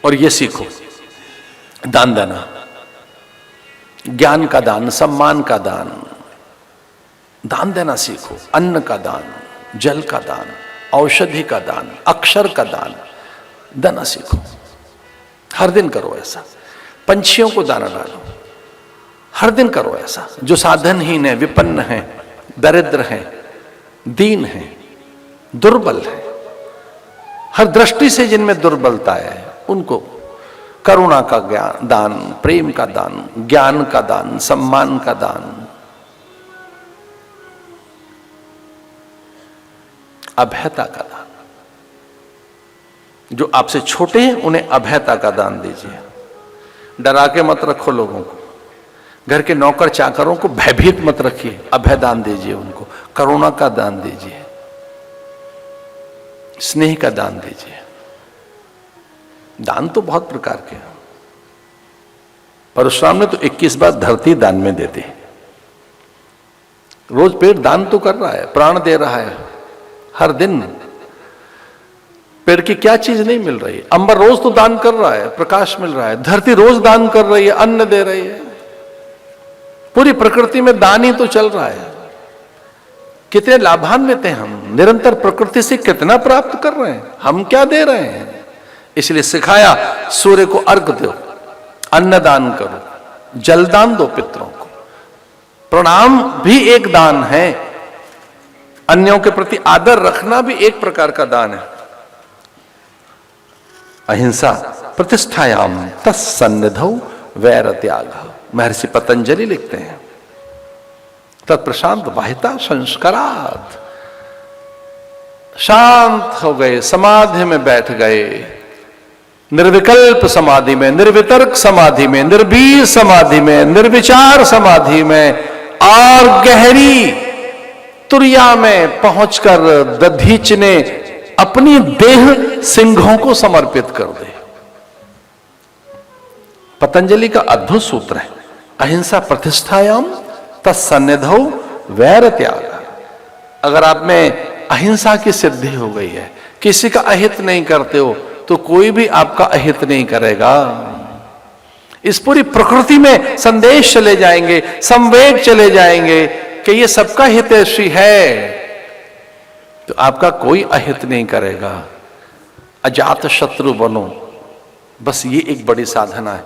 और ये सीखो, दान देना, ज्ञान का दान, सम्मान का दान, दान देना सीखो। अन्न का दान, जल का दान, औषधि का दान, अक्षर का दान देना सीखो। हर दिन करो ऐसा। पंछियों को दाना डालो, हर दिन करो ऐसा। जो साधनहीन है, विपन्न है, दरिद्र है, दीन है, दुर्बल है, हर दृष्टि से जिनमें दुर्बलता है, उनको करुणा का दान, प्रेम का दान, ज्ञान का दान, सम्मान का दान, अभयता का दान। जो आपसे छोटे हैं उन्हें अभयता का दान दीजिए। डरा के मत रखो लोगों को। घर के नौकर चाकरों को भयभीत मत रखिए, अभय दान दीजिए उनको। करुणा का दान दीजिए, स्नेह का दान दीजिए। दान तो बहुत प्रकार के हैं। परशुराम ने तो 21 बार धरती दान में दे दी। रोज पेड़ दान तो कर रहा है, प्राण दे रहा है हर दिन। पेड़ की क्या चीज नहीं मिल रही? अंबर रोज तो दान कर रहा है, प्रकाश मिल रहा है। धरती रोज दान कर रही है, अन्न दे रही है। पूरी प्रकृति में दान ही तो चल रहा है। कितने लाभान्वित हैं हम, निरंतर प्रकृति से कितना प्राप्त कर रहे हैं, हम क्या दे रहे हैं। इसलिए सिखाया, सूर्य को अर्घ दो, अन्न दान करो, जल दान दो पितरों को। प्रणाम भी एक दान है। अन्यों के प्रति आदर रखना भी एक प्रकार का दान है। अहिंसा प्रतिष्ठायाम तत्सन्निधौ वैर त्याग। महर्षि पतंजलि लिखते हैं, तत्प्रशांत वाहिता संस्कारात्। शांत हो गए, समाधि में बैठ गए, निर्विकल्प समाधि में, निर्वितर्क समाधि में, निर्बीज समाधि में, निर्विचार समाधि में, और गहरी तुरिया में पहुंचकर दधीच ने अपनी देह सिंहों को समर्पित कर दे। पतंजलि का अद्भुत सूत्र है, अहिंसा प्रतिष्ठायाम तत्सन्निधौ वैर त्याग। अगर आप में अहिंसा की सिद्धि हो गई है, किसी का अहित नहीं करते हो, तो कोई भी आपका अहित नहीं करेगा। इस पूरी प्रकृति में संदेश चले जाएंगे, संवेद चले जाएंगे कि ये सबका हितैषी है, तो आपका कोई अहित नहीं करेगा। अजात शत्रु बनो, बस ये एक बड़ी साधना है।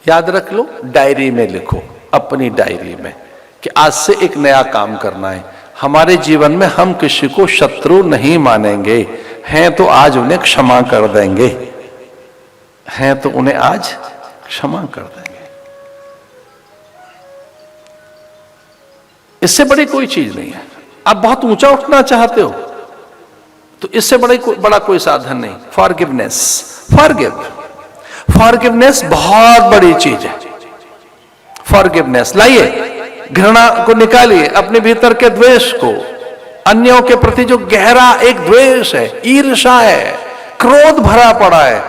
याद रख लो, डायरी में लिखो, अपनी डायरी में, कि आज से एक नया काम करना है। हमारे जीवन में हम किसी को शत्रु नहीं मानेंगे। हैं तो आज उन्हें क्षमा कर देंगे, हैं तो उन्हें आज क्षमा कर देंगे। इससे बड़ी कोई चीज नहीं है। आप बहुत ऊंचा उठना चाहते हो तो इससे बड़ा कोई साधन नहीं। फॉरगिवनेस, फॉरगिवनेस बहुत बड़ी चीज है। फॉरगिवनेस लाइए, घृणा को निकालिए, अपने भीतर के द्वेष को, अन्यों के प्रति जो गहरा एक द्वेष है, ईर्ष्या है, क्रोध भरा पड़ा है।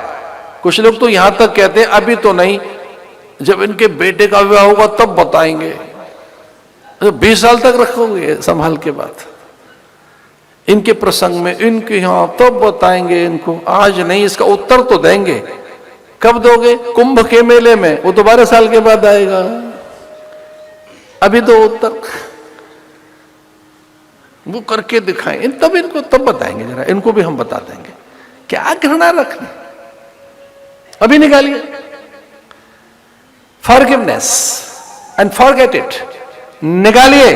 कुछ लोग तो यहां तक कहते हैं अभी तो नहीं, जब इनके बेटे का विवाह होगा तब बताएंगे। तो 20 साल तक रखोगे संभाल के बात, इनके प्रसंग में, इनके यहां तब बताएंगे इनको, आज नहीं। इसका उत्तर तो देंगे। कब दोगे? कुंभ के मेले में, वो तो 12 साल के बाद आएगा। अभी दो उत्तर, वो करके दिखाएं, तब इनको तब बताएंगे। जरा इनको भी हम बता देंगे क्या घृणा रखनी, अभी निकालिए। फॉरगिवनेस एंड फॉरगेट इट, निकालिए,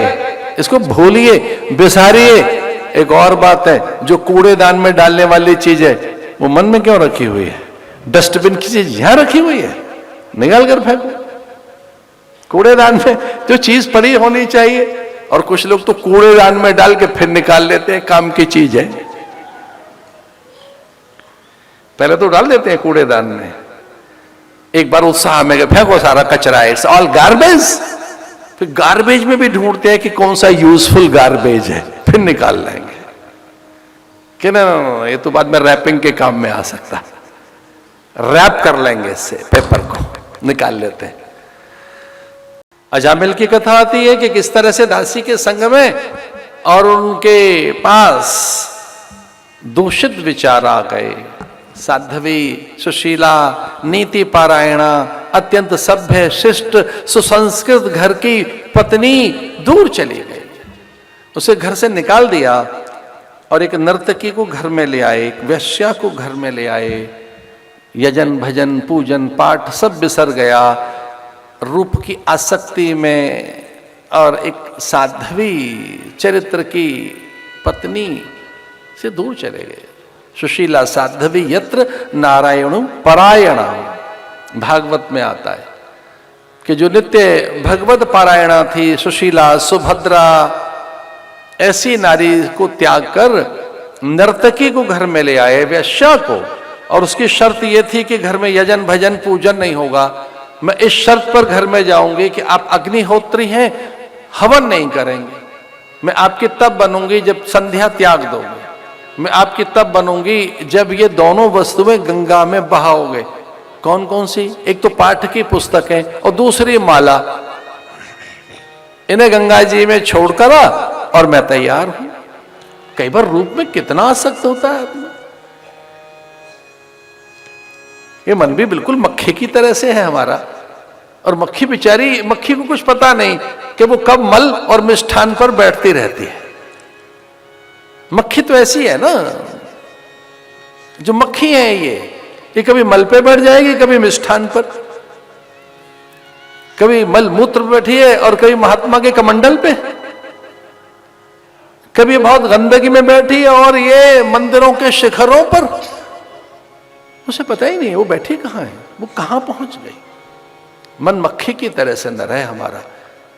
इसको भूलिए, बिसारिए। एक और बात है, जो कूड़ेदान में डालने वाली चीज है वो मन में क्यों रखी हुई है? डस्टबिन की चीज यहां रखी हुई है, निकाल कर फेंको। कूड़ेदान में जो चीज पड़ी होनी चाहिए, और कुछ लोग तो कूड़ेदान में डाल के फिर निकाल लेते हैं, काम की चीज है। पहले तो डाल देते हैं कूड़ेदान में, एक बार उत्साह में फेंको सारा कचरा, इट्स ऑल गार्बेज। फिर गार्बेज में भी ढूंढते हैं कि कौन सा यूजफुल गार्बेज है, फिर निकाल लेंगे कि ना ये तो बाद में रैपिंग के काम में आ सकता, रैप कर लेंगे इससे, पेपर को निकाल लेते हैं। अजामिल की कथा आती है कि किस तरह से दासी के संग में और उनके पास दूषित विचार आ गए, साध्वी, सुशीला, नीति पारायणा, अत्यंत सभ्य, शिष्ट, सुसंस्कृत घर की पत्नी दूर चली गई। उसे घर से निकाल दिया और एक नर्तकी को घर में ले आए, एक वेश्या को घर में ले आए। यजन भजन पूजन पाठ सब बिसर गया, रूप की आसक्ति में, और एक साध्वी चरित्र की पत्नी से दूर चले गए। सुशीला साध्वी यत्र नारायण परायणा, भागवत में आता है कि जो नित्य भगवत पारायणा थी सुशीला, सुभद्रा, ऐसी नारी को त्याग कर नर्तकी को घर में ले आए, वेश्या को। और उसकी शर्त यह थी कि घर में यजन भजन पूजन नहीं होगा। मैं इस शर्त पर घर में जाऊंगी कि आप अग्निहोत्री हैं, हवन नहीं करेंगे। मैं आपकी तब बनूंगी जब संध्या त्याग दोगे। मैं आपकी तब बनूंगी जब ये दोनों वस्तुएं गंगा में बहाओगे। कौन कौन सी? एक तो पाठ की पुस्तकें और दूसरी माला। इन्हें गंगा जी में छोड़कर आ और मैं तैयार हूं। कई बार रूप में कितना आसक्त होता है आदमी। ये मन भी बिल्कुल मक्खी की तरह से है हमारा। और मक्खी बेचारी, मक्खी को कुछ पता नहीं कि वो कब मल और मिष्ठान पर बैठती रहती है। मक्खी तो ऐसी है ना, जो मक्खी है ये कभी मल पे बैठ जाएगी, कभी मिष्ठान पर, कभी मल मूत्र पे बैठी है और कभी महात्मा के कमंडल पे, कभी बहुत गंदगी में बैठी है और ये मंदिरों के शिखरों पर। उसे पता ही नहीं वो बैठी कहां है, वो कहां पहुंच गई। मन मक्खी की तरह से न रहे हमारा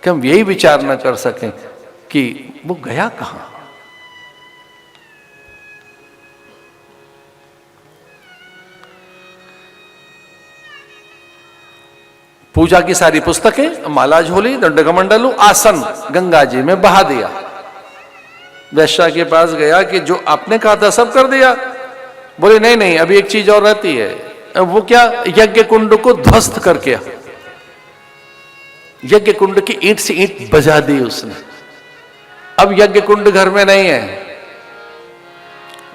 कि हम यही विचार न कर सकें कि वो गया कहां। पूजा की सारी पुस्तकें, माला झोली, दंडकमंडलू, आसन गंगा जी में बहा दिया। वैश्या के पास गया कि जो आपने कहा था सब कर दिया। बोले नहीं नहीं, अभी एक चीज और रहती है। वो क्या? यज्ञ कुंड को ध्वस्त करके, यज्ञ कुंड की ईंट से ईंट बजा दी उसने। अब यज्ञ कुंड घर में नहीं है।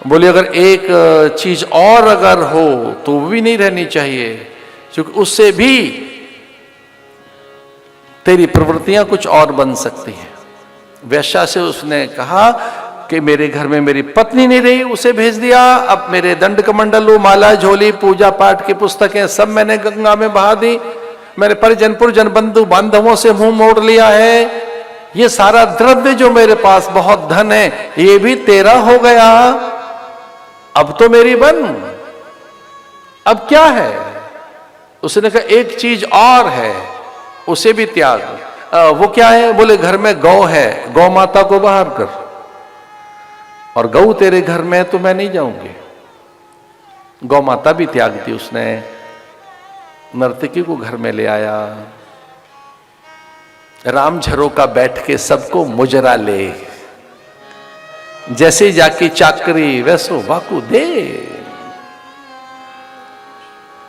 बोले अगर एक चीज और अगर हो तो वो भी नहीं रहनी चाहिए, क्योंकि उससे भी तेरी प्रवृत्तियां कुछ और बन सकती हैं। वैश्या से उसने कहा कि मेरे घर में मेरी पत्नी नहीं रही, उसे भेज दिया। अब मेरे दंड कमंडलू, माला झोली, पूजा पाठ की पुस्तकें सब मैंने गंगा में बहा दी। मेरे परिजन पुरजन बंधु बांधवों से मुंह मोड़ लिया है। ये सारा द्रव्य जो मेरे पास बहुत धन है, ये भी तेरा हो गया। अब तो मेरी बन, अब क्या है? उसने कहा एक चीज और है, उसे भी त्याग। वो क्या है? बोले घर में गौ है, गौ माता को बाहर कर। और गौ तेरे घर में तो मैं नहीं जाऊंगी। गौ माता भी त्याग दी उसने। नर्तकी को घर में ले आया। राम झरोका बैठ के सबको मुजरा ले, जैसे जाकी चाकरी वैसो वाकू दे।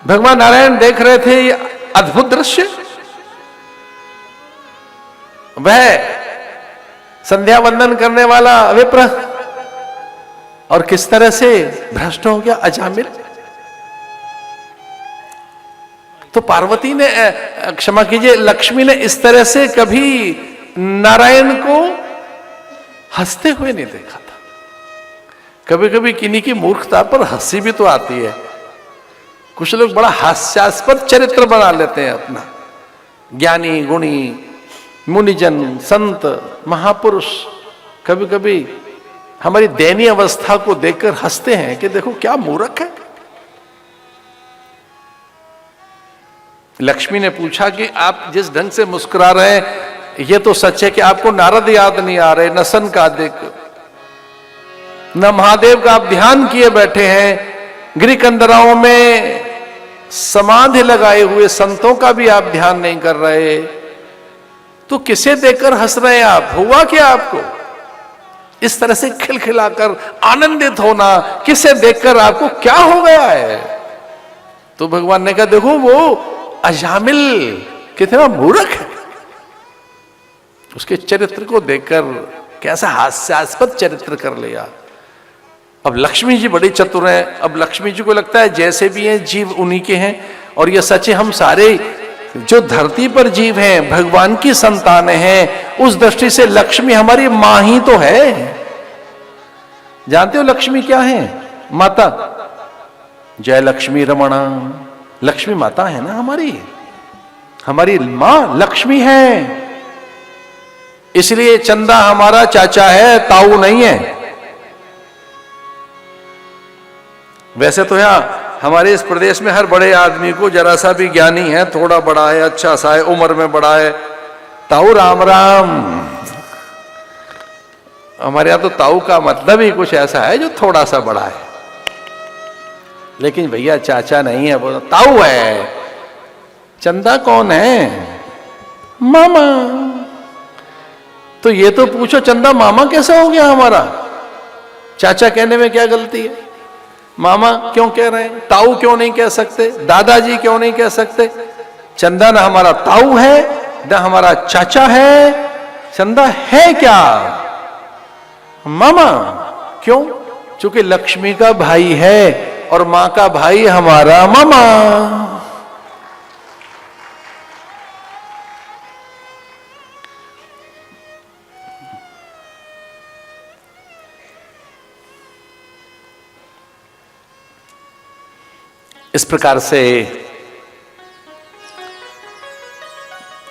भगवान नारायण देख रहे थे ये अद्भुत दृश्य। वह संध्या वंदन करने वाला विप्र और किस तरह से भ्रष्ट हो गया, अजामिल। तो पार्वती ने, क्षमा कीजिए, लक्ष्मी ने इस तरह से कभी नारायण को हंसते हुए नहीं देखा था। कभी कभी किन्हीं की मूर्खता पर हंसी भी तो आती है। कुछ लोग बड़ा हास्यास्पद चरित्र बना लेते हैं अपना। ज्ञानी गुणी मुनिजन संत महापुरुष कभी कभी हमारी दयनीय अवस्था को देखकर हंसते हैं कि देखो क्या मूर्ख है। लक्ष्मी ने पूछा कि आप जिस ढंग से मुस्कुरा रहे हैं, ये तो सच है कि आपको नारद याद नहीं आ रहे, न सनकादिक न महादेव का आप ध्यान किए बैठे हैं, गिरिकंदराओं में समाधि लगाए हुए संतों का भी आप ध्यान नहीं कर रहे, तो किसे देखकर हंस रहे हैं आप? हुआ क्या आपको? इस तरह से खिलखिलाकर आनंदित होना किसे देखकर आपको क्या हो गया है? तो भगवान ने कहा देखो वो अजामिल कितना मूर्ख है। उसके चरित्र को देखकर कैसा हास्यास्पद चरित्र कर लिया। अब लक्ष्मी जी बड़ी चतुर हैं। अब लक्ष्मी जी को लगता है जैसे भी हैं जीव उन्हीं के हैं, और ये सच है, हम सारे जो धरती पर जीव हैं भगवान की संतानें हैं। उस दृष्टि से लक्ष्मी हमारी मां ही तो है। जानते हो लक्ष्मी क्या है? माता। जय लक्ष्मी रमणा। लक्ष्मी माता है ना हमारी मां लक्ष्मी है। इसलिए चंदा हमारा चाचा है, ताऊ नहीं है। वैसे तो यहां हमारे इस प्रदेश में हर बड़े आदमी को जरा सा भी ज्ञानी है, थोड़ा बड़ा है, अच्छा सा है, उम्र में बड़ा है, ताऊ राम राम। हमारे यहां तो ताऊ का मतलब ही कुछ ऐसा है जो थोड़ा सा बड़ा है। लेकिन भैया चाचा नहीं है, वो ताऊ है। चंदा कौन है? मामा। तो ये तो पूछो चंदा मामा कैसा हो गया हमारा? चाचा कहने में क्या गलती है? मामा क्यों कह रहे हैं? ताऊ क्यों नहीं कह सकते? दादाजी क्यों नहीं कह सकते? चंदा ना हमारा ताऊ है ना हमारा चाचा है। चंदा है क्या? मामा। क्यों? क्योंकि लक्ष्मी का भाई है और मां का भाई हमारा मामा। इस प्रकार से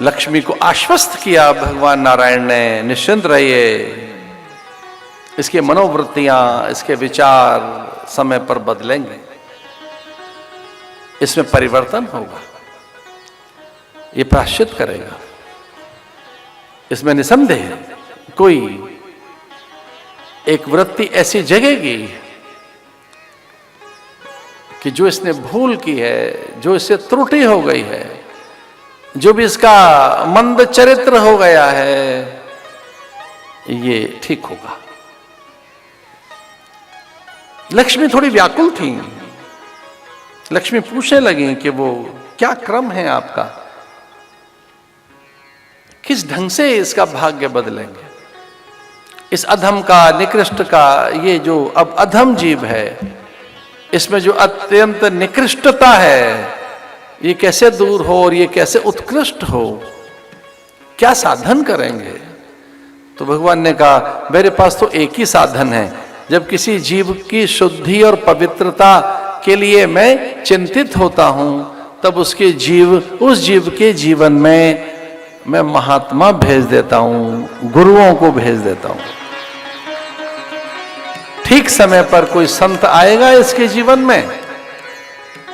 लक्ष्मी को आश्वस्त किया भगवान नारायण ने, निश्चिंत रहिए, इसके मनोवृत्तियां, इसके विचार समय पर बदलेंगे, इसमें परिवर्तन होगा, ये प्रायश्चित करेगा। इसमें निसंदेह कोई एक वृत्ति ऐसी जगेगी कि जो इसने भूल की है, जो इससे त्रुटि हो गई है, जो भी इसका मंद चरित्र हो गया है, ये ठीक होगा। लक्ष्मी थोड़ी व्याकुल थी। लक्ष्मी पूछने लगी कि वो क्या क्रम है आपका, किस ढंग से इसका भाग्य बदलेंगे, इस अधम का, निकृष्ट का, ये जो अब अधम जीव है, इसमें जो अत्यंत निकृष्टता है, ये कैसे दूर हो और ये कैसे उत्कृष्ट हो, क्या साधन करेंगे? तो भगवान ने कहा मेरे पास तो एक ही साधन है। जब किसी जीव की शुद्धि और पवित्रता के लिए मैं चिंतित होता हूं, तब उस जीव के जीवन में मैं महात्मा भेज देता हूं, गुरुओं को भेज देता हूं। ठीक समय पर कोई संत आएगा इसके जीवन में,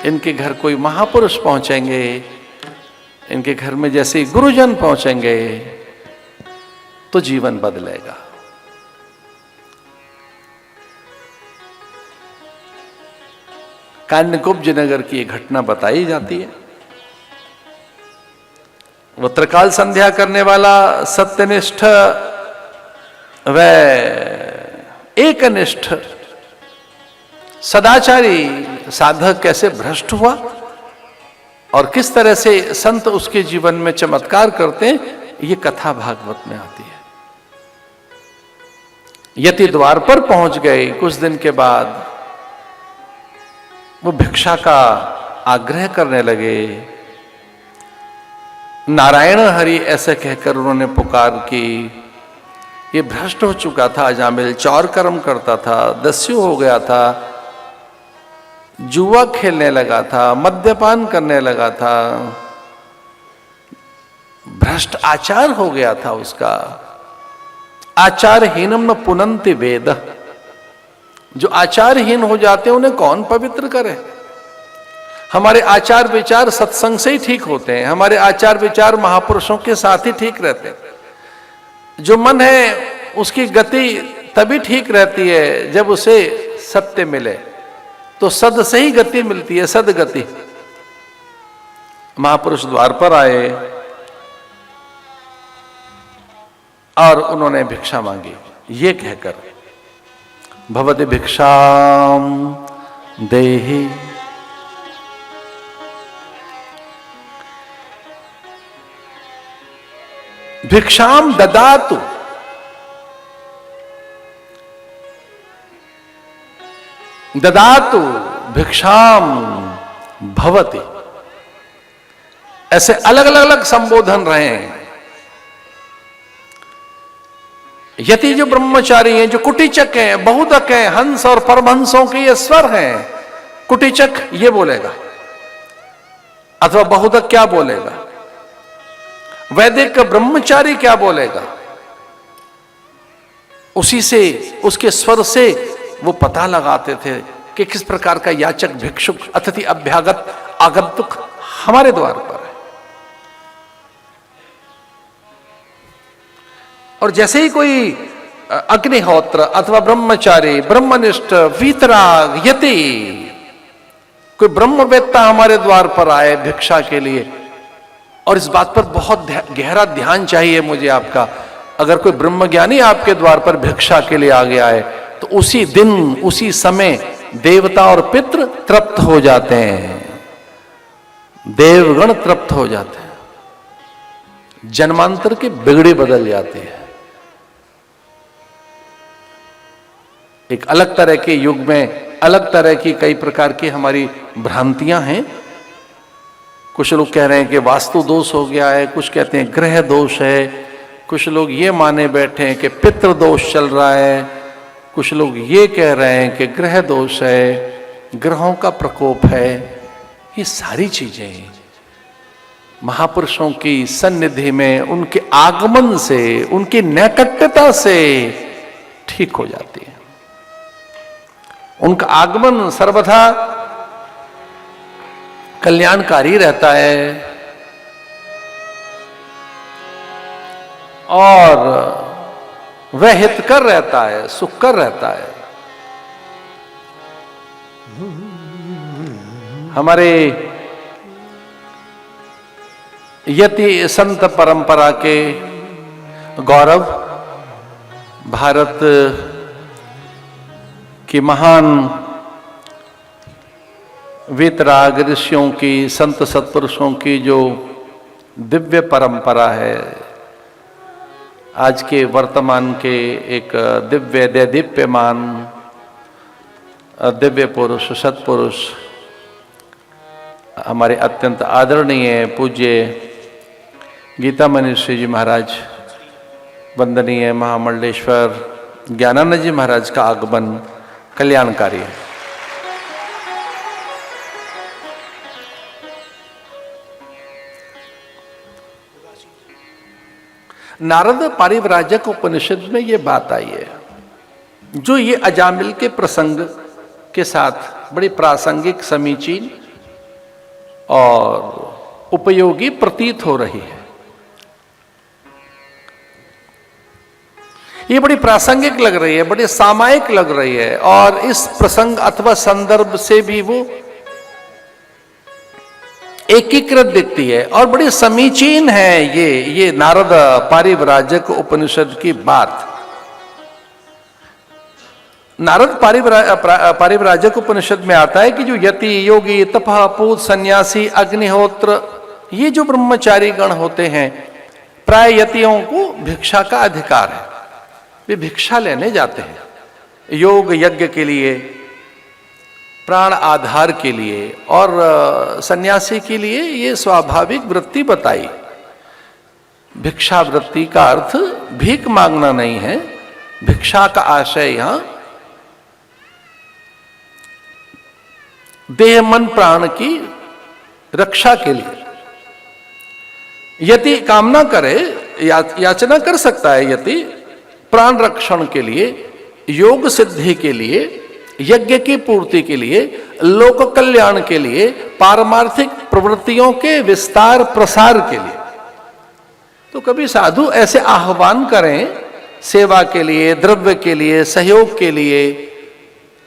इनके घर कोई महापुरुष पहुंचेंगे, इनके घर में जैसे गुरुजन पहुंचेंगे तो जीवन बदलेगा। कान्यकुब्ज नगर की एक घटना बताई जाती है। वो त्रिकाल संध्या करने वाला सत्यनिष्ठ व एकनिष्ठ सदाचारी साधक कैसे भ्रष्ट हुआ और किस तरह से संत उसके जीवन में चमत्कार करते हैं, ये कथा भागवत में आती है। यति द्वार पर पहुंच गए। कुछ दिन के बाद वो भिक्षा का आग्रह करने लगे। नारायण हरि ऐसे कहकर उन्होंने पुकार की। ये भ्रष्ट हो चुका था, अजामिल चौर कर्म करता था, दस्यु हो गया था, जुआ खेलने लगा था, मद्यपान करने लगा था, भ्रष्ट आचार हो गया था उसका। आचारहीनम न पुनंति वेद। जो आचारहीन हो जाते हैं उन्हें कौन पवित्र करे? हमारे आचार विचार सत्संग से ही ठीक होते हैं, हमारे आचार विचार महापुरुषों के साथ ही ठीक रहते हैं। जो मन है उसकी गति तभी ठीक रहती है जब उसे सत्य मिले, तो सद से ही गति मिलती है, सदगति। महापुरुष द्वार पर आए और उन्होंने भिक्षा मांगी, ये कहकर भवति भिक्षाम देहि। भिक्षाम ददातु। ददातु भिक्षाम भवति, ऐसे अलग अलग संबोधन रहे हैं। यति जो ब्रह्मचारी हैं, जो कुटीचक हैं, बहुधक हैं, हंस और परमहंसों के ये स्वर हैं। कुटीचक ये बोलेगा अथवा बहुधक क्या बोलेगा, वैदिक ब्रह्मचारी क्या बोलेगा, उसी से, उसके स्वर से वो पता लगाते थे कि किस प्रकार का याचक, भिक्षुक, अतिथि, अभ्यागत, आगंतुक हमारे द्वार पर है। और जैसे ही कोई अग्निहोत्र अथवा ब्रह्मचारी, ब्रह्मनिष्ठ, वीतराग, यति, कोई ब्रह्मवेत्ता हमारे द्वार पर आए भिक्षा के लिए, और इस बात पर बहुत गहरा ध्यान चाहिए मुझे आपका, अगर कोई ब्रह्मज्ञानी आपके द्वार पर भिक्षा के लिए आ गया है तो उसी दिन, उसी समय देवता और पितृ तृप्त हो जाते हैं, देवगण तृप्त हो जाते हैं, जन्मांतर की बिगड़ी बदल जाती है। एक अलग तरह के युग में अलग तरह की कई प्रकार की हमारी भ्रांतियां हैं। कुछ लोग कह रहे हैं कि वास्तु दोष हो गया है, कुछ कहते हैं ग्रह दोष है, कुछ लोग ये माने बैठे हैं कि पितृ दोष चल रहा है, कुछ लोग ये कह रहे हैं कि ग्रह दोष है, ग्रहों का प्रकोप है। ये सारी चीजें महापुरुषों की सन्निधि में, उनके आगमन से, उनकी नैकट्यता से ठीक हो जाती है। उनका आगमन सर्वथा कल्याणकारी रहता है और वह हितकर रहता है, सुखकर रहता है। हमारे यति संत परंपरा के गौरव, भारत की महान वीतराग ऋषियों की, संत सत्पुरुषों की जो दिव्य परंपरा है, आज के वर्तमान के एक दिव्य दैदीप्यमान दिव्य पुरुष, सत्पुरुष, हमारे अत्यंत आदरणीय पूज्य गीतामणि श्री जी महाराज, वंदनीय महामंडलेश्वर ज्ञानानंद जी महाराज का आगमन कल्याणकारी है। नारद पारिव्राजक उपनिषद में यह बात आई है, जो ये अजामिल के प्रसंग के साथ बड़ी प्रासंगिक, समीचीन और उपयोगी प्रतीत हो रही है। ये बड़ी प्रासंगिक लग रही है, बड़ी सामायिक लग रही है, और इस प्रसंग अथवा संदर्भ से भी वो एकीकृत दिखती है और बड़ी समीचीन है। ये नारद पारिव्राजक उपनिषद की बात। नारद पारिव्राजक उपनिषद में आता है कि जो यति, योगी, तपः, पूत, सन्यासी, अग्निहोत्र, ये जो ब्रह्मचारी गण होते हैं, प्राय यतियों को भिक्षा का अधिकार है, वे भिक्षा लेने जाते हैं योग यज्ञ के लिए, प्राण आधार के लिए, और सन्यासी के लिए ये स्वाभाविक वृत्ति बताई। भिक्षा वृत्ति का अर्थ भीख मांगना नहीं है, भिक्षा का आशय यहां देह मन प्राण की रक्षा के लिए। यति कामना करे, याचना कर सकता है यति प्राण रक्षण के लिए, योग सिद्धि के लिए, यज्ञ की पूर्ति के लिए, लोक कल्याण के लिए, पारमार्थिक प्रवृत्तियों के विस्तार प्रसार के लिए। तो कभी साधु ऐसे आह्वान करें सेवा के लिए, द्रव्य के लिए, सहयोग के लिए,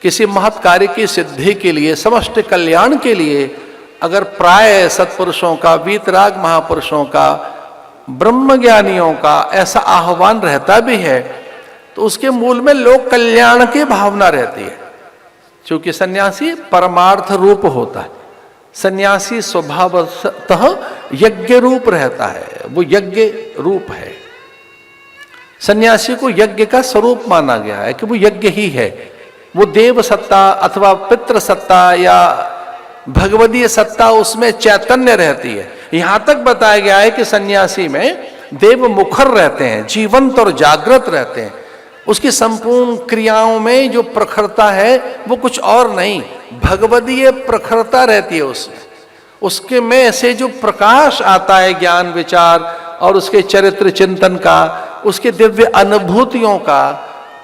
किसी महत् कार्य की सिद्धि के लिए, समष्टि कल्याण के लिए, अगर प्राय सत्पुरुषों का, वीतराग महापुरुषों का, ब्रह्मज्ञानियों का ऐसा आह्वान रहता भी है, तो उसके मूल में लोक कल्याण की भावना रहती है। क्योंकि सन्यासी परमार्थ रूप होता है, सन्यासी स्वभावतः यज्ञ रूप रहता है, वो यज्ञ रूप है। सन्यासी को यज्ञ का स्वरूप माना गया है कि वो यज्ञ ही है। वो देव सत्ता अथवा पितृ सत्ता या भगवदीय सत्ता उसमें चैतन्य रहती है। यहां तक बताया गया है कि सन्यासी में देव मुखर रहते हैं, जीवंत और जागृत रहते हैं। उसकी संपूर्ण क्रियाओं में जो प्रखरता है वो कुछ और नहीं, भगवदीय प्रखरता रहती है उसमें। उसके में से जो प्रकाश आता है ज्ञान विचार और उसके चरित्र चिंतन का, उसके दिव्य अनुभूतियों का,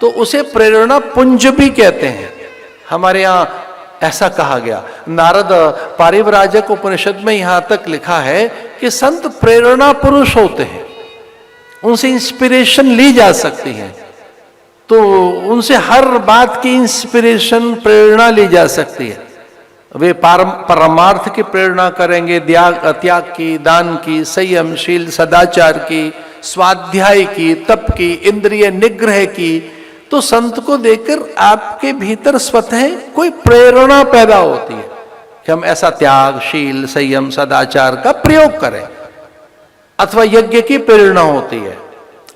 तो उसे प्रेरणा पुंज भी कहते हैं। हमारे यहाँ ऐसा कहा गया। नारद पारिव्राजक उपनिषद में यहां तक लिखा है कि संत प्रेरणा पुरुष होते हैं, उनसे इंस्पिरेशन ली जा सकती है, तो उनसे हर बात की इंस्पिरेशन प्रेरणा ली जा सकती है। वे परमार्थ की प्रेरणा करेंगे, त्याग की, दान की, संयमशील सदाचार की, स्वाध्याय की, तप की, इंद्रिय निग्रह की। तो संत को देखकर आपके भीतर स्वतः कोई प्रेरणा पैदा होती है कि हम ऐसा त्याग, शील, संयम, सदाचार का प्रयोग करें। अथवा यज्ञ की प्रेरणा होती है,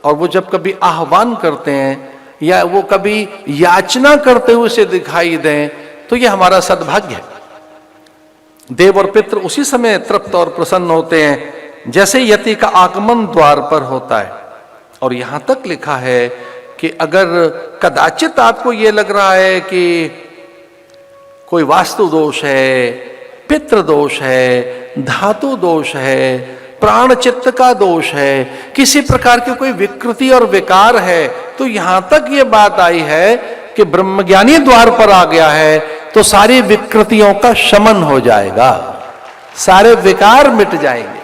और वो जब कभी आह्वान करते हैं या वो कभी याचना करते हुए से दिखाई दें तो ये हमारा सद्भाग्य है। देव और पितृ उसी समय तृप्त और प्रसन्न होते हैं जैसे यति का आगमन द्वार पर होता है। और यहां तक लिखा है कि अगर कदाचित आपको यह लग रहा है कि कोई वास्तु दोष है, पितृ दोष है, धातु दोष है, प्राण चित्त का दोष है, किसी प्रकार की कोई विकृति और विकार है, तो यहां तक ये बात आई है कि ब्रह्मज्ञानी द्वार पर आ गया है तो सारी विकृतियों का शमन हो जाएगा, सारे विकार मिट जाएंगे।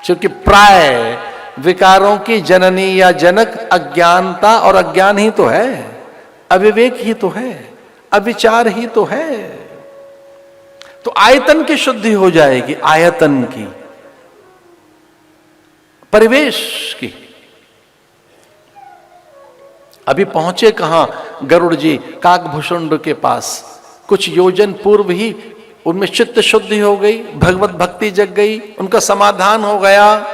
क्योंकि प्राय विकारों की जननी या जनक अज्ञानता और अज्ञान ही तो है, अविवेक ही तो है, अविचार ही तो है। तो आयतन की शुद्धि हो जाएगी, आयतन की, परिवेश की। अभी पहुंचे कहां गरुड़ जी काकभूषुंड के पास, कुछ योजन पूर्व ही उनमें चित्त शुद्धि हो गई, भगवत भक्ति जग गई, उनका समाधान हो गया।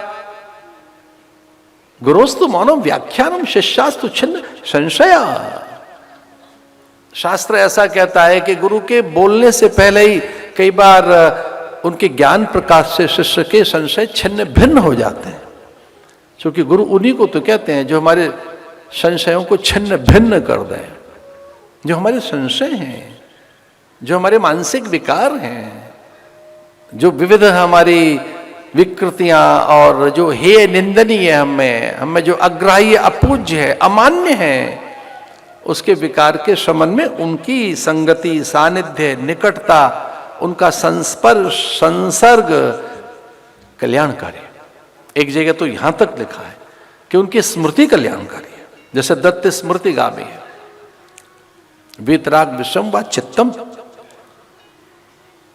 गुरोस्तु मौनम व्याख्यानम शिष्यास्तु छिन्न संशया। शास्त्र ऐसा कहता है कि गुरु के बोलने से पहले ही कई बार उनके ज्ञान प्रकाश से शिष्य के संशय छिन्न भिन्न हो जाते हैं। क्योंकि गुरु उन्हीं को तो कहते हैं जो हमारे संशयों को छिन्न भिन्न कर दें, जो हमारे संशय हैं, जो हमारे मानसिक विकार हैं, जो विविध हमारी विकृतियां और जो हेय निंदनीय है हमें जो अग्राह्य, अपूज्य है, अमान्य है, उसके विकार के शमन में उनकी संगति, सानिध्य, निकटता, उनका संस्पर्श, संसर्ग कल्याणकारी। एक जगह तो यहां तक लिखा है कि उनकी स्मृति कल्याणकारी है, जैसे दत्त स्मृति गामी है, वीतराग विषम व चित्तम।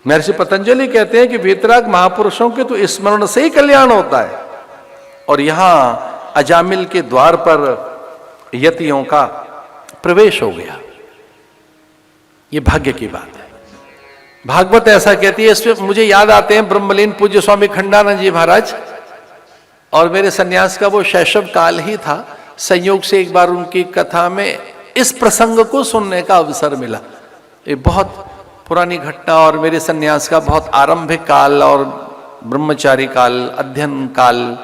महर्षि पतंजलि कहते हैं कि वीतराग महापुरुषों के तो स्मरण से ही कल्याण होता है। और यहां अजामिल के द्वार पर यतियों का प्रवेश हो गया, ये भाग्य की बात है। भागवत ऐसा कहती है। इसमें मुझे याद आते हैं ब्रह्मलीन पूज्य स्वामी खंडानंद जी महाराज, और मेरे सन्यास का वो शैशव काल ही था। संयोग से एक बार उनकी कथा में इस प्रसंग को सुनने का अवसर मिला। ये बहुत पुरानी घटना और मेरे सन्यास का बहुत आरंभिक काल और ब्रह्मचारी काल, अध्ययन काल।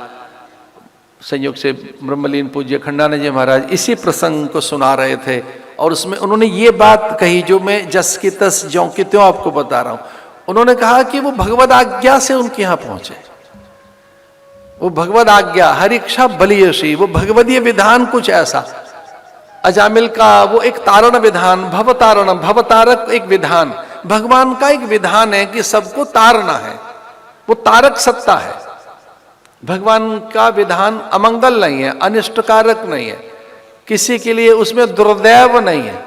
संयोग से ब्रह्मलीन पूज्य खंडानंद जी महाराज इसी प्रसंग को सुना रहे थे, और उसमें उन्होंने ये बात कही जो मैं जस की तस ज्यों की त्यों आपको बता रहा हूं। उन्होंने कहा कि वो भगवद आज्ञा से उनके यहां पहुंचे, वो भगवद आज्ञा, हरिक्षा बलियसी, वो भगवदीय विधान कुछ ऐसा। अजामिल का वो एक तारण विधान, भवतारणम, भवतारक एक विधान, भगवान का एक विधान है कि सबको तारना है, वो तारक सत्ता है। भगवान का विधान अमंगल नहीं है, अनिष्टकारक नहीं है, किसी के लिए उसमें दुर्दैव नहीं है।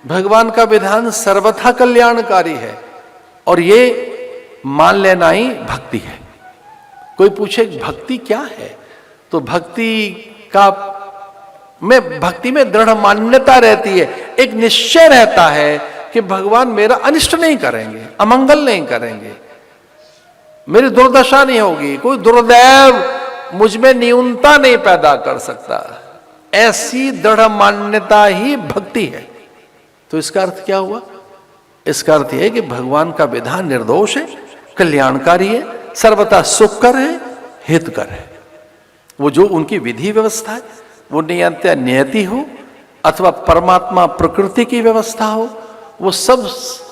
भगवान का विधान सर्वथा कल्याणकारी है, और ये मान लेना ही भक्ति है। कोई पूछे भक्ति क्या है, तो भक्ति में दृढ़ मान्यता रहती है, एक निश्चय रहता है कि भगवान मेरा अनिष्ट नहीं करेंगे, अमंगल नहीं करेंगे, मेरी दुर्दशा नहीं होगी, कोई दुर्दैव मुझ में न्यूनता नहीं पैदा कर सकता। ऐसी दृढ़ मान्यता ही भक्ति है। तो इसका अर्थ क्या हुआ? इसका अर्थ यह है कि भगवान का विधान निर्दोष है, कल्याणकारी है, सर्वथा सुखकर है, हितकर है। वो जो उनकी विधि व्यवस्था है, वो नियति हो अथवा परमात्मा प्रकृति की व्यवस्था हो, वो सब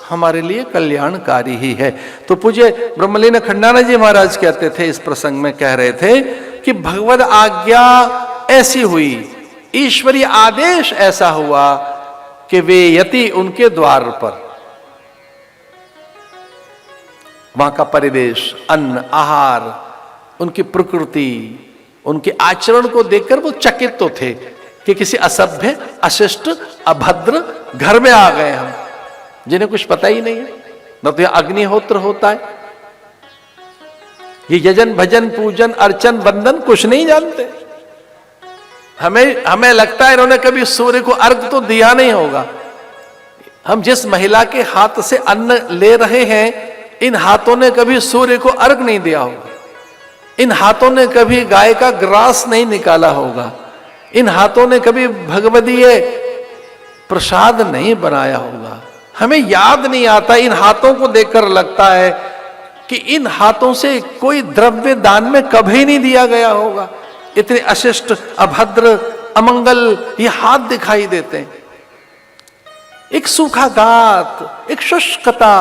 हमारे लिए कल्याणकारी ही है। तो पूज्य ब्रह्मलीन खंडानंद जी महाराज कहते थे, इस प्रसंग में कह रहे थे कि भगवद आज्ञा ऐसी हुई, ईश्वरीय आदेश ऐसा हुआ कि वे यति उनके द्वार पर, वहां का परिवेश, अन्न, आहार, उनकी प्रकृति, उनके आचरण को देखकर वो चकित तो थे कि किसी असभ्य, अशिष्ट, अभद्र घर में आ गए हम, जिन्हें कुछ पता ही नहीं है। न तो यह अग्निहोत्र होता है, ये यजन भजन पूजन अर्चन वंदन कुछ नहीं जानते। हमें लगता है इन्होंने कभी सूर्य को अर्घ तो दिया नहीं होगा। हम जिस महिला के हाथ से अन्न ले रहे हैं, इन हाथों ने कभी सूर्य को अर्घ नहीं दिया होगा। इन हाथों ने कभी गाय का ग्रास नहीं निकाला होगा। इन हाथों ने कभी भगवदीय प्रसाद नहीं बनाया होगा। हमें याद नहीं आता, इन हाथों को देखकर लगता है कि इन हाथों से कोई द्रव्य दान में कभी नहीं दिया गया होगा। इतने अशिष्ट, अभद्र, अमंगल ये हाथ दिखाई देते हैं। एक सूखा गात, एक शुष्कता,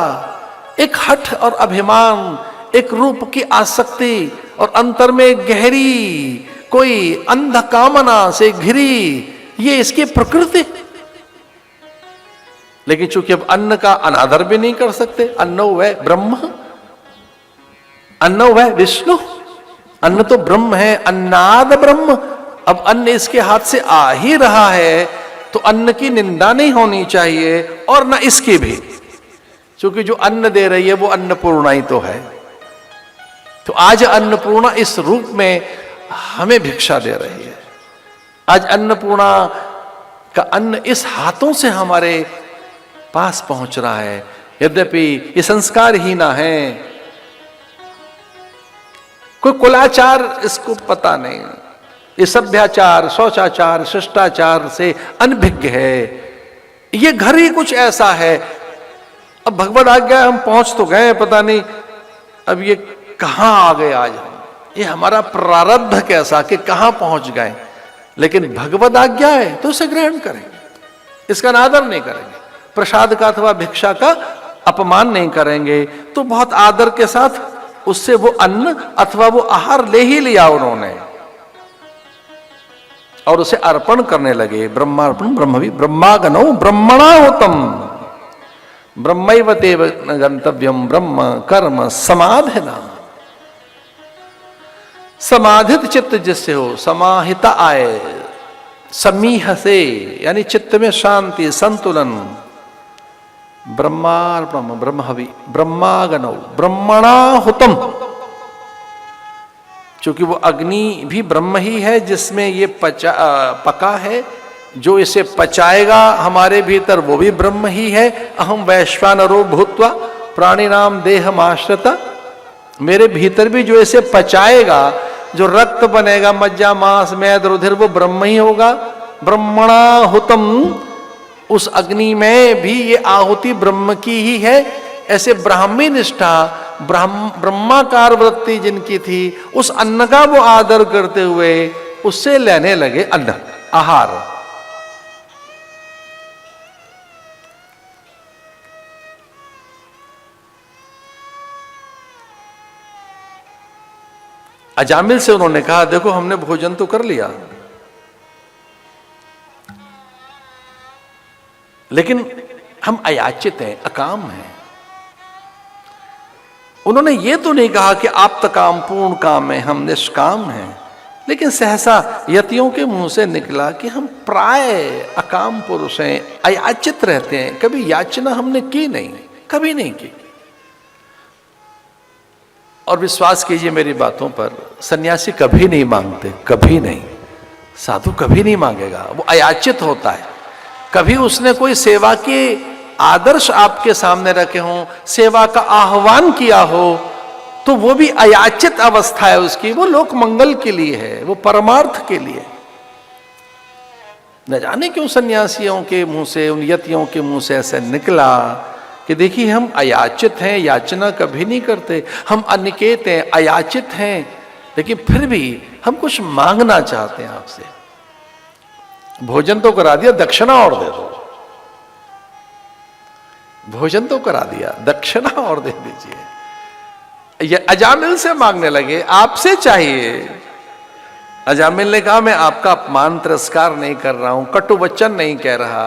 एक हठ और अभिमान, एक रूप की आसक्ति और अंतर में गहरी कोई अंध कामना से घिरी, ये इसकी प्रकृति। लेकिन चूंकि अब अन्न का अनादर भी नहीं कर सकते, अन्नो वै ब्रह्म, अन्नो वै विष्णु, अन्न तो ब्रह्म है, अन्नाद ब्रह्म। अब अन्न इसके हाथ से आ ही रहा है तो अन्न की निंदा नहीं होनी चाहिए और न इसकी भी, क्योंकि जो अन्न दे रही है वो अन्नपूर्णा ही तो है। तो आज अन्नपूर्णा इस रूप में हमें भिक्षा दे रही है। आज अन्नपूर्णा का अन्न इस हाथों से हमारे पास पहुंच रहा है। यद्यपि ये संस्कार ही ना है, कोई कुलाचार इसको पता नहीं, ये सभ्याचार, शौचाचार, शिष्टाचार से अनभिज्ञ है। ये घर ही कुछ ऐसा है। अब भगवद आज्ञा हम पहुंच तो गए, पता नहीं अब ये कहां आ गए आज हम, ये हमारा प्रारब्ध कैसा कि कहां पहुंच गए। लेकिन भगवद आज्ञा है तो उसे ग्रहण करेंगे, इसका अनादर नहीं करेंगे, प्रसाद का अथवा भिक्षा का अपमान नहीं करेंगे। तो बहुत आदर के साथ उससे वो अन्न अथवा वो आहार ले ही लिया उन्होंने और उसे अर्पण करने लगे। ब्रह्मार्पण ब्रह्मवि ब्रह्मागनो ब्रह्मणा होतम ब्रह्मैव तेव गंतव्यम ब्रह्म कर्म समाधिना। समाधित चित्त जिससे हो, समाहिता आए, समीह से यानी चित्त में शांति, संतुलन। ब्रह्मार्पण ब्रह्मवि ब्रह्मागनो ब्रह्मणा हुतम, क्योंकि वो अग्नि भी ब्रह्म ही है जिसमें ये पका है, जो इसे पचाएगा हमारे भीतर वो भी ब्रह्म ही है। अहम वैश्वानरो भूत्वा प्राणिनाम देहमाश्रिता, मेरे भीतर भी जो इसे पचाएगा, जो रक्त बनेगा, मज्जा मांस मेद रुधिर, वो ब्रह्म ही होगा। ब्रह्मणा हुतम, उस अग्नि में भी ये आहुति ब्रह्म की ही है। ऐसे ब्राह्मी निष्ठा, ब्रह्माकार वृत्ति जिनकी थी, उस अन्न का वो आदर करते हुए उससे लेने लगे अन्न, आहार। अजामिल से उन्होंने कहा, देखो हमने भोजन तो कर लिया, लेकिन हम अयाचित हैं, अकाम हैं। उन्होंने ये तो नहीं कहा कि आप काम पूर्ण काम है, हम निष्काम हैं, लेकिन सहसा यतियों के मुंह से निकला कि हम प्राय अकाम पुरुष हैं, अयाचित रहते हैं, कभी याचना हमने की नहीं, कभी नहीं की। और विश्वास कीजिए मेरी बातों पर, सन्यासी कभी नहीं मांगते, कभी नहीं। साधु कभी नहीं मांगेगा, वो अयाचित होता है। कभी उसने कोई सेवा के आदर्श आपके सामने रखे हों, सेवा का आह्वान किया हो, तो वो भी अयाचित अवस्था है उसकी, वो लोक मंगल के लिए है, वो परमार्थ के लिए। न जाने क्यों सन्यासियों के मुंह से, उन यतियों के मुंह से ऐसे निकला कि देखिए हम अयाचित हैं, याचना कभी नहीं करते, हम अनिकेत हैं, अयाचित हैं, लेकिन फिर भी हम कुछ मांगना चाहते हैं आपसे। भोजन तो करा दिया, दक्षिणा और दे दो। भोजन तो करा दिया, दक्षिणा और दे दीजिए। ये अजामिल से मांगने लगे, आपसे चाहिए। अजामिल ने कहा मैं आपका अपमान तिरस्कार नहीं कर रहा हूं, कटु वचन नहीं कह रहा,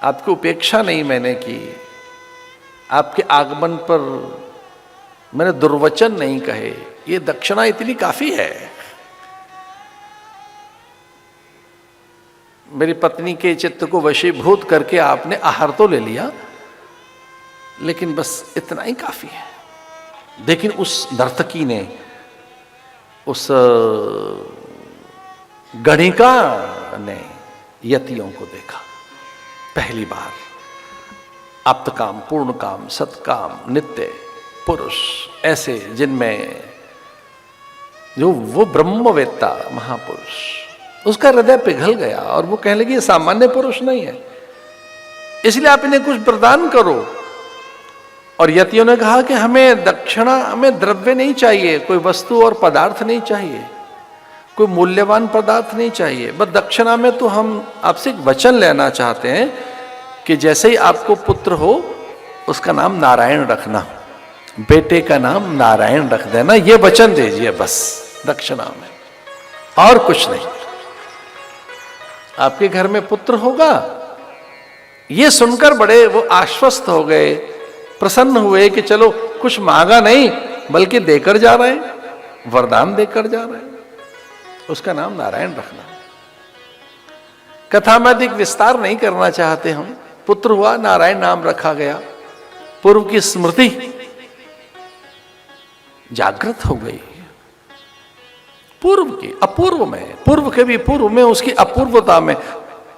आपकी उपेक्षा नहीं मैंने की, आपके आगमन पर मैंने दुर्वचन नहीं कहे, ये दक्षिणा इतनी काफी है। मेरी पत्नी के चित्त को वशीभूत करके आपने आहार तो ले लिया, लेकिन बस इतना ही काफी है। लेकिन उस नर्तकी ने, उस गणिका ने यतियों को देखा पहली बार। आप्तकाम, पूर्ण काम, सत्काम, नित्य पुरुष, ऐसे जिनमें जो वो ब्रह्मवेत्ता महापुरुष, उसका हृदय पिघल गया और वो कहने लगी ये सामान्य पुरुष नहीं है, इसलिए आप इन्हें कुछ प्रदान करो। और यतियों ने कहा कि हमें दक्षिणा, हमें द्रव्य नहीं चाहिए, कोई वस्तु और पदार्थ नहीं चाहिए, कोई मूल्यवान पदार्थ नहीं चाहिए, बस दक्षिणा में तो हम आपसे एक वचन लेना चाहते हैं कि जैसे ही आपको पुत्र हो उसका नाम नारायण रखना, बेटे का नाम नारायण रख देना, ये वचन दीजिए बस दक्षिणा में, और कुछ नहीं। आपके घर में पुत्र होगा। ये सुनकर बड़े वो आश्वस्त हो गए, प्रसन्न हुए कि चलो कुछ मांगा नहीं बल्कि देकर जा रहे हैं, वरदान देकर जा रहे हैं, उसका नाम नारायण रखना। कथा में अधिक विस्तार नहीं करना चाहते हम। पुत्र हुआ, नारायण नाम रखा गया, पूर्व की स्मृति जागृत हो गई, पूर्व की अपूर्व में, पूर्व के भी पूर्व में, उसकी अपूर्वता में,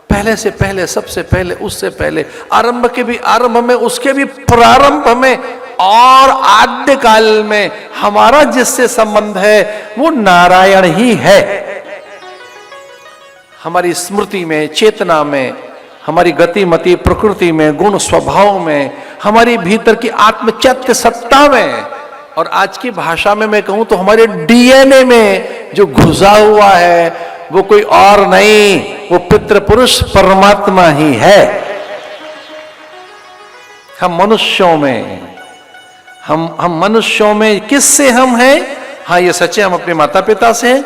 पहले से पहले, सबसे पहले, उससे पहले, आरंभ के भी आरंभ में, उसके भी प्रारंभ में, और आद्य काल में हमारा जिससे संबंध है वो नारायण ही है। हमारी स्मृति में, चेतना में, हमारी गतिमति प्रकृति में, गुण स्वभाव में, हमारी भीतर की आत्मचैत्य सत्ता में, और आज की भाषा में मैं कहूं तो हमारे डीएनए में जो घुसा हुआ है वो कोई और नहीं, वो पितृ पुरुष परमात्मा ही है। हम मनुष्यों में, हम मनुष्यों में किससे हम हैं? हाँ ये सच है, हम अपने माता पिता से हैं,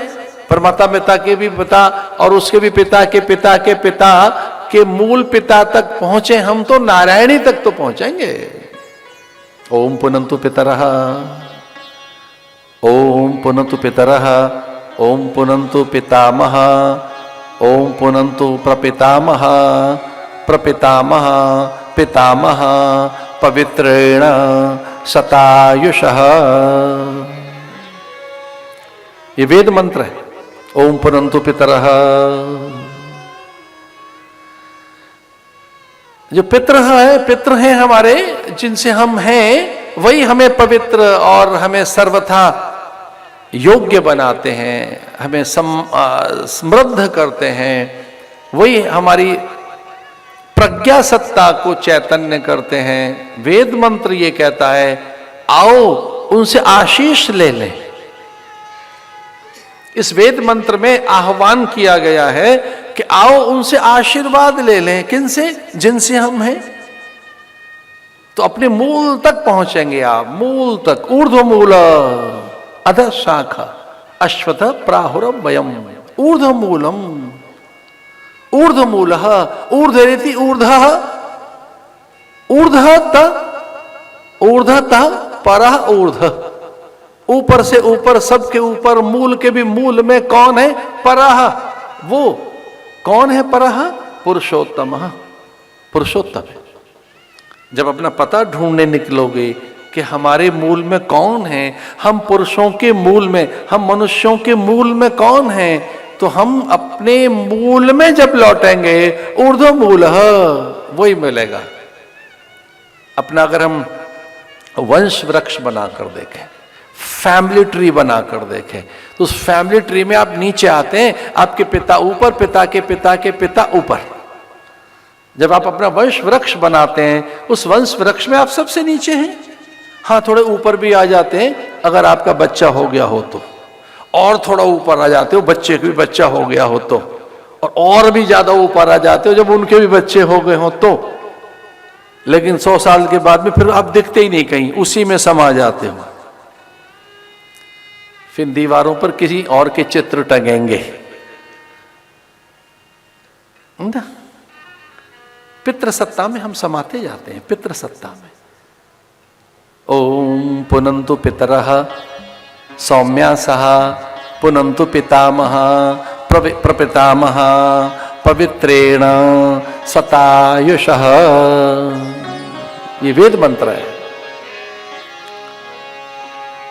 पर माता पिता के भी पिता और उसके भी पिता के पिता के पिता के मूल पिता तक पहुंचे हम तो नारायणी तक तो पहुंचेंगे। ओम पुनंतु पितरः, ओम पुनंतु पितरः, ओम पुनंतु पितामह, ओम पुनंतु प्रपितामह, प्रपितामह पितामह पवित्रेण शतायुषः। ये वेद मंत्र है। ओम पुनंतु पितरः। जो पितृ है, पितृ हैं हमारे, जिनसे हम हैं, वही हमें पवित्र और हमें सर्वथा योग्य बनाते हैं, हमें समृद्ध करते हैं, वही हमारी प्रज्ञा सत्ता को चैतन्य करते हैं। वेद मंत्र ये कहता है आओ उनसे आशीष ले लें। इस वेद मंत्र में आह्वान किया गया है कि आओ उनसे आशीर्वाद ले लें। किनसे? जिनसे हम हैं। तो अपने मूल तक पहुंचेंगे आप, मूल तक। ऊर्ध्व मूल अधः शाखा अश्वथ प्राहुरम वयम। ऊर्ध्व मूलम, ऊर्ध्व मूल, ऊर्ध्वरेति ऊर्ध्व, ऊर्ध्वत, ऊर्ध्वत परः ऊर्ध्व। ऊपर से ऊपर, सबके ऊपर, मूल के भी मूल में कौन है? परः। वो कौन है परः? पुरुषोत्तम, पुरुषोत्तम। जब अपना पता ढूंढने निकलोगे कि हमारे मूल में कौन है, हम पुरुषों के मूल में, हम मनुष्यों के मूल में कौन है, तो हम अपने मूल में जब लौटेंगे, ऊर्ध्व मूल वही मिलेगा। अपना अगर हम वंश वृक्ष बनाकर देखें, फैमिली ट्री बनाकर देखें तो उस फैमिली ट्री में आप नीचे आते हैं, आपके पिता ऊपर, पिता के पिता के पिता ऊपर। जब आप अपना वंश वृक्ष बनाते हैं उस वंश वृक्ष में आप सबसे नीचे हैं। हाँ, थोड़े ऊपर भी आ जाते हैं अगर आपका बच्चा हो गया हो तो, और थोड़ा ऊपर आ जाते हो बच्चे का भी बच्चा हो गया हो तो, और भी ज्यादा ऊपर आ जाते हो जब उनके भी बच्चे हो गए हो तो। लेकिन 100 साल के बाद में फिर आप दिखते ही नहीं कहीं, उसी में समा जाते हो। फिर दीवारों पर किसी और के चित्र टंगेंगे ना। पितृसत्ता में हम समाते जाते हैं, पितृसत्ता में। ओम पुनंतु पितरः सौम्यासः पुनंतु पितामह प्रपितामह पवित्रेण सतायुषः। ये वेद मंत्र है।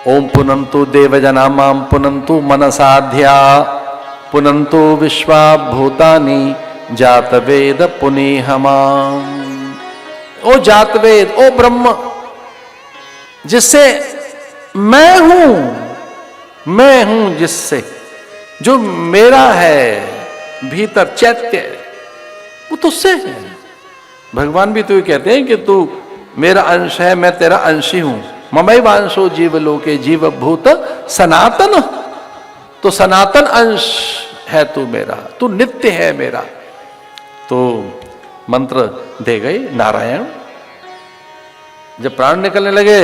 ओम पुनंतु देवजना माम पुनंतु मनसाध्या पुनंतु विश्वा भूतानि जात वेद पुनीहमाम। ओ जात वेद, ओ ब्रह्म, जिससे मैं हूं जिससे, जो मेरा है भीतर चैत्य, वो तुझसे है। भगवान भी तो ये कहते हैं कि तू मेरा अंश है, मैं तेरा अंशी हूं। ममैवांशो जीवलोके जीवभूत सनातन, तो सनातन अंश है तू मेरा, तू नित्य है मेरा। तो मंत्र दे गए नारायण। जब प्राण निकलने लगे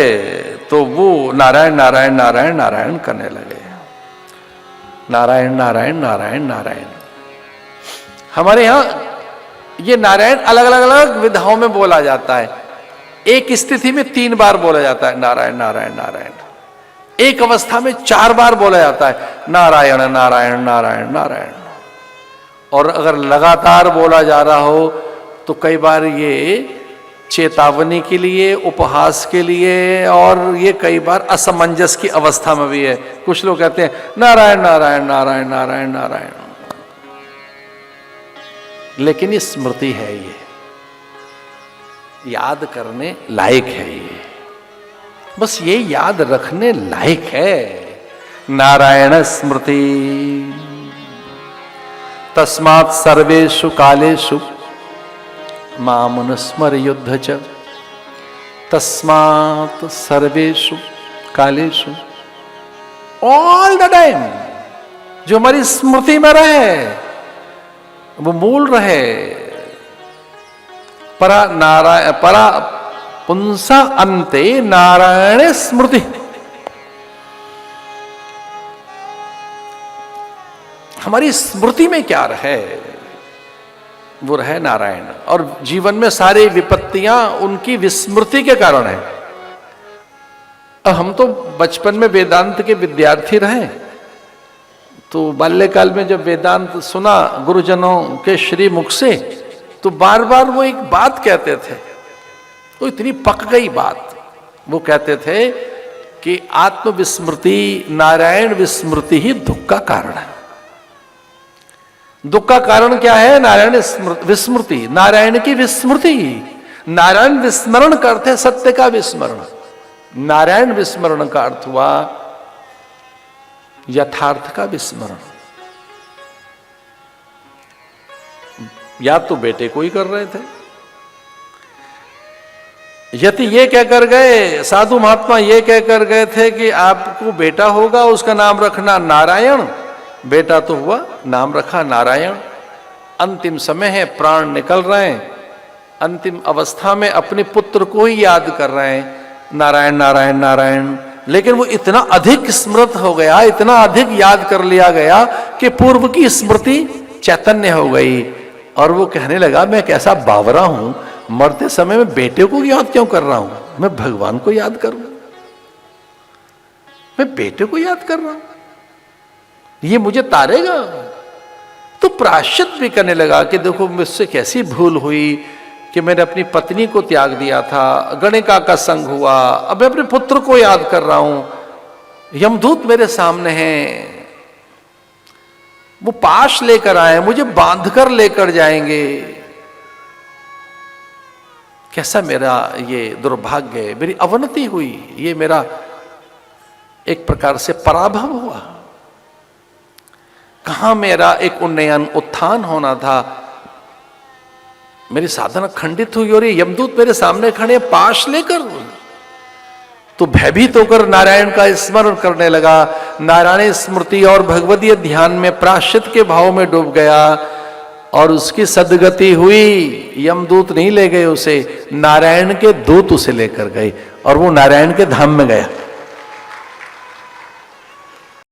तो वो नारायण नारायण नारायण नारायण करने लगे। नारायण नारायण नारायण नारायण। हमारे यहां ये नारायण अलग अलग अलग विधाओं में बोला जाता है। एक स्थिति में 3 बार बोला जाता है नारायण नारायण नारायण। एक अवस्था में 4 बार बोला जाता है नारायण नारायण नारायण नारायण। और अगर लगातार बोला जा रहा हो तो कई बार ये चेतावनी के लिए, उपहास के लिए, और ये कई बार असमंजस की अवस्था में भी है। कुछ लोग कहते हैं नारायण नारायण नारायण नारायण नारायण, लेकिन ये स्मृति है, ये याद करने लायक है, ये बस ये याद रखने लायक है। नारायण स्मृति तस्मात् सर्वेषु कालेषु मामनुस्मर युद्ध च। तस्मात् सर्वेषु कालेषु, ऑल द टाइम, जो हमारी स्मृति में रहे, वो मूल रहे। परा नारायण, परा पुंसा अन्ते नारायण स्मृति। हमारी स्मृति में क्या रहे, वो रहे नारायण। और जीवन में सारी विपत्तियां उनकी विस्मृति के कारण है। अब हम तो बचपन में वेदांत के विद्यार्थी रहे, तो बाल्यकाल में जब वेदांत सुना गुरुजनों के श्री मुख से, तो बार बार वो एक बात कहते थे, वो इतनी पक गई बात। वो कहते थे कि आत्मविस्मृति, नारायण विस्मृति ही दुख का कारण है। दुख का कारण क्या है? नारायण विस्मृति, नारायण की विस्मृति। नारायण विस्मरण का अर्थ है सत्य का विस्मरण। नारायण विस्मरण का अर्थ हुआ यथार्थ का विस्मरण। याद तो बेटे को ही कर रहे थे। यति ये कहकर गए, साधु महात्मा ये कहकर गए थे कि आपको बेटा होगा, उसका नाम रखना नारायण। बेटा तो हुआ, नाम रखा नारायण। अंतिम समय है, प्राण निकल रहे हैं, अंतिम अवस्था में अपने पुत्र को ही याद कर रहे हैं, नारायण नारायण नारायण। लेकिन वो इतना अधिक स्मृत हो गया, इतना अधिक याद कर लिया गया कि पूर्व की स्मृति चैतन्य हो गई। और वो कहने लगा, मैं कैसा बावरा हूं, मरते समय में बेटे को याद क्यों कर रहा हूं, मैं भगवान को याद करूं, मैं बेटे को याद कर रहा हूं, ये मुझे तारेगा। तो प्रायश्चित भी करने लगा कि देखो मुझसे कैसी भूल हुई कि मैंने अपनी पत्नी को त्याग दिया था, गणिका का संग हुआ, अब मैं अपने पुत्र को याद कर रहा हूं, यमदूत मेरे सामने हैं, वो पाश लेकर आए, मुझे बांधकर लेकर जाएंगे। कैसा मेरा ये दुर्भाग्य है, मेरी अवनति हुई, ये मेरा एक प्रकार से पराभव हुआ। कहां मेरा एक उन्नयन उत्थान होना था, मेरी साधना खंडित हुई और ये यमदूत मेरे सामने खड़े पाश लेकर। तो भयभीत होकर नारायण का स्मरण करने लगा, नारायण स्मृति और भगवदीय ध्यान में प्रायश्चित के भाव में डूब गया और उसकी सद्गति हुई। यमदूत नहीं ले गए उसे, नारायण के दूत उसे लेकर गए और वो नारायण के धाम में गया।